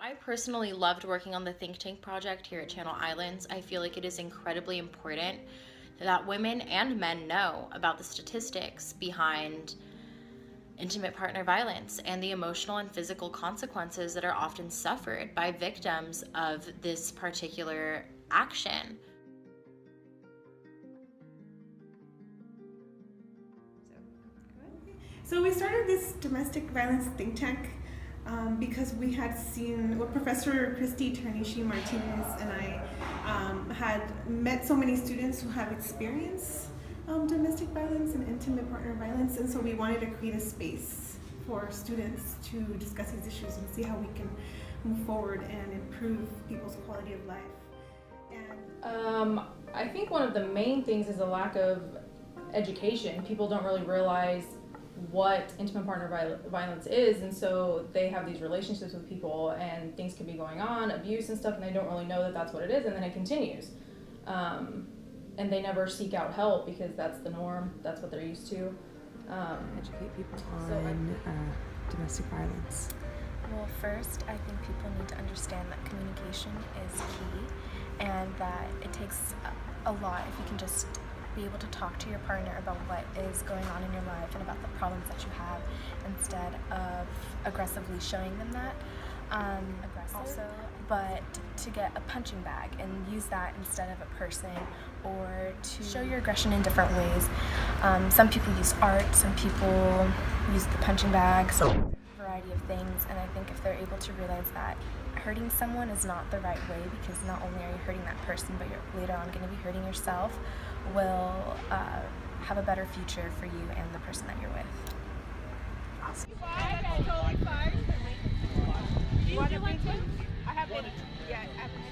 I personally loved working on the think tank project here at Channel Islands. I feel like it is incredibly important that women and men know about the statistics behind intimate partner violence and the emotional and physical consequences that are often suffered by victims of this particular action. So we started this domestic violence think tank because we had seen, well, Professor Christy Tarnishi Martinez and I had met so many students who have experienced domestic violence and intimate partner violence, and so we wanted to create a space for students to discuss these issues and see how we can move forward and improve people's quality of life. I think one of the main things is a lack of education. People don't really realize what intimate partner violence is, and so they have these relationships with people and things can be going on, abuse and stuff, and they don't really know that that's what it is, and then it continues. And they never seek out help because that's the norm, that's what they're used to. Educate people on domestic violence. Well, first, I think people need to understand that communication is key and that it takes a lot if you can just be able to talk to your partner about what is going on in your life and about the problems that you have instead of aggressively showing them that. Also, but to get a punching bag and use that instead of a person, or to show your aggression in different ways. Some people use art, some people use the punching bag, so a variety of things, and I think if they're able to realize that hurting someone is not the right way, because not only are you hurting that person, but you're later on going to be hurting yourself, will have a better future for you and the person that you're with. Awesome. Totally fine. Do you do one too? I have been. Yeah, I've been.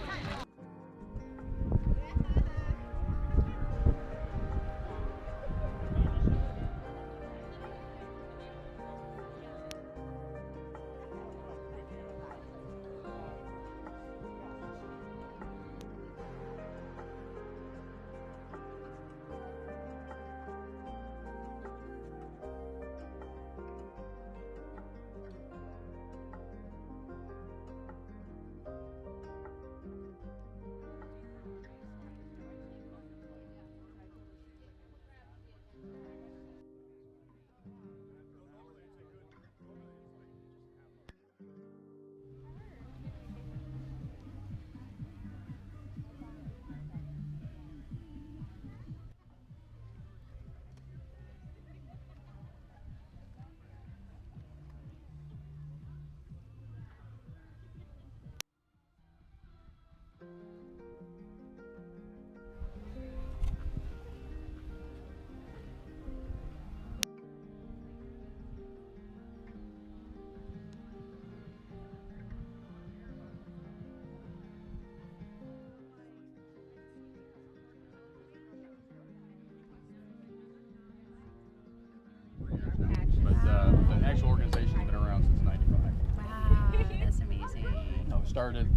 But the actual organization's been around since '95. Wow, that's amazing. It started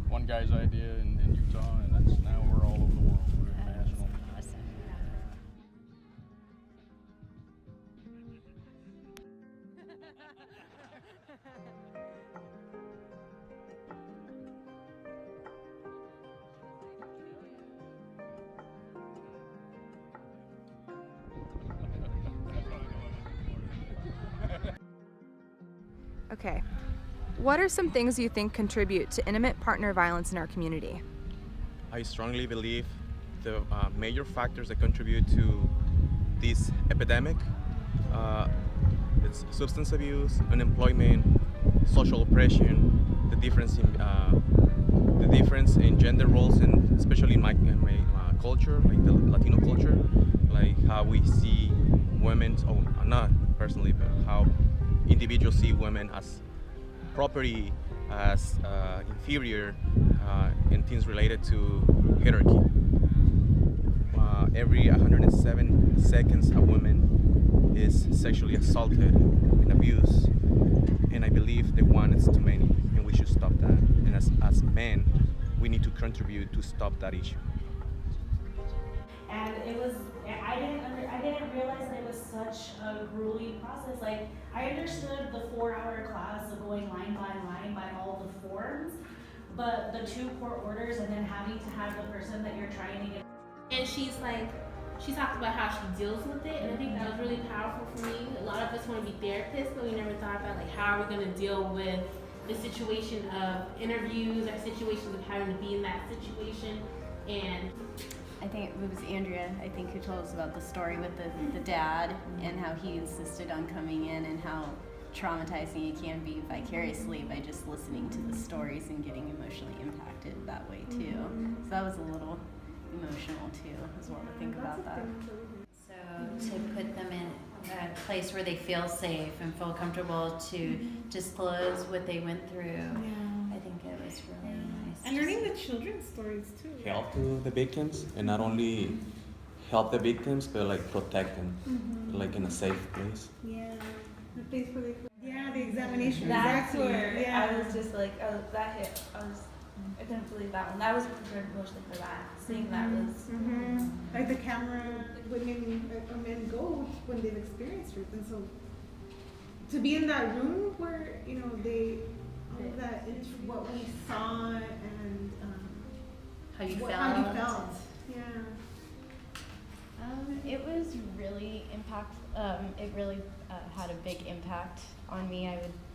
one guy's idea in Utah, and that's now we're all over the world. We're international. Awesome. Okay. What are some things you think contribute to intimate partner violence in our community? I strongly believe the major factors that contribute to this epidemic it's substance abuse, unemployment, social oppression, the difference in gender roles, and especially in my culture, like the Latino culture, like how we see women, not personally, but how individuals see women as property, as inferior, and things related to hierarchy. Every 107 seconds a woman is sexually assaulted and abused, and I believe the one is too many, and we should stop that. And as men, we need to contribute to stop that issue. And it was, I didn't realize that it was such a grueling process. Like, I understood the 4-hour class of going line by all the forms, but the 2 court orders and then having to have the person that you're trying to get. And she talked about how she deals with it, and I think that was really powerful for me. A lot of us want to be therapists, but we never thought about like how are we going to deal with the situation of interviews or situations of having to be in that situation. And I think it was Andrea, I think, who told us about the story with the dad and how he insisted on coming in and how traumatizing it can be vicariously by just listening to the stories and getting emotionally impacted that way too. So that was a little emotional too, as well to think about that. So to put them in a place where they feel safe and feel comfortable to disclose what they went through, I think it was really nice. And learning the children's stories too. Help to the victims, and not only help the victims, but like protect them, like in a safe place. Yeah, the place where they. Yeah, the examination. That's exactly. where I was just like, oh, that hit. I couldn't believe that one. That was prepared mostly for that. Seeing that was like the camera women or men go when they've experienced it, and so to be in that room where they all of that is what we saw and how you felt. Yeah. It was really it really had a big impact on me,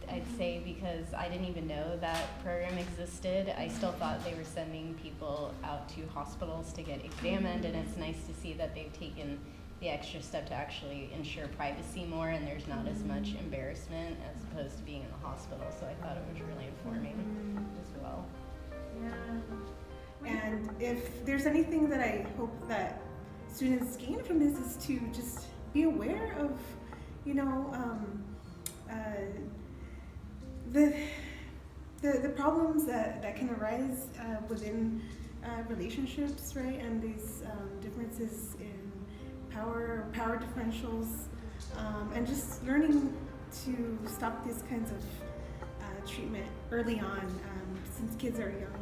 I'd say, because I didn't even know that program existed. I still thought they were sending people out to hospitals to get examined, and it's nice to see that they've taken the extra step to actually ensure privacy more, and there's not as much embarrassment as opposed to being in the hospital. So I thought it was really informing as well. Yeah. And if there's anything that I hope that students gain from this is to just be aware of, the problems that can arise within relationships, right? And these differences in power differentials, and just learning to stop these kinds of treatment early on, since kids are young.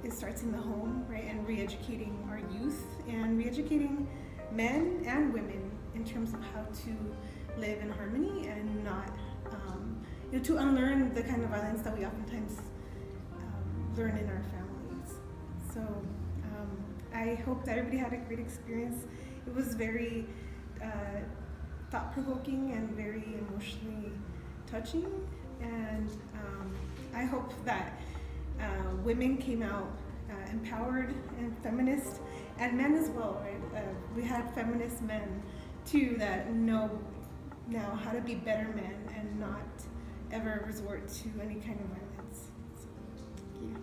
It starts in the home, right? And re-educating our youth and re-educating men and women in terms of how to live in harmony and not, to unlearn the kind of violence that we oftentimes learn in our families. So I hope that everybody had a great experience. It was very thought-provoking and very emotionally touching, and I hope that women came out empowered and feminist, and men as well, right? We had feminist men too that know now how to be better men and not ever resort to any kind of violence. So, yeah.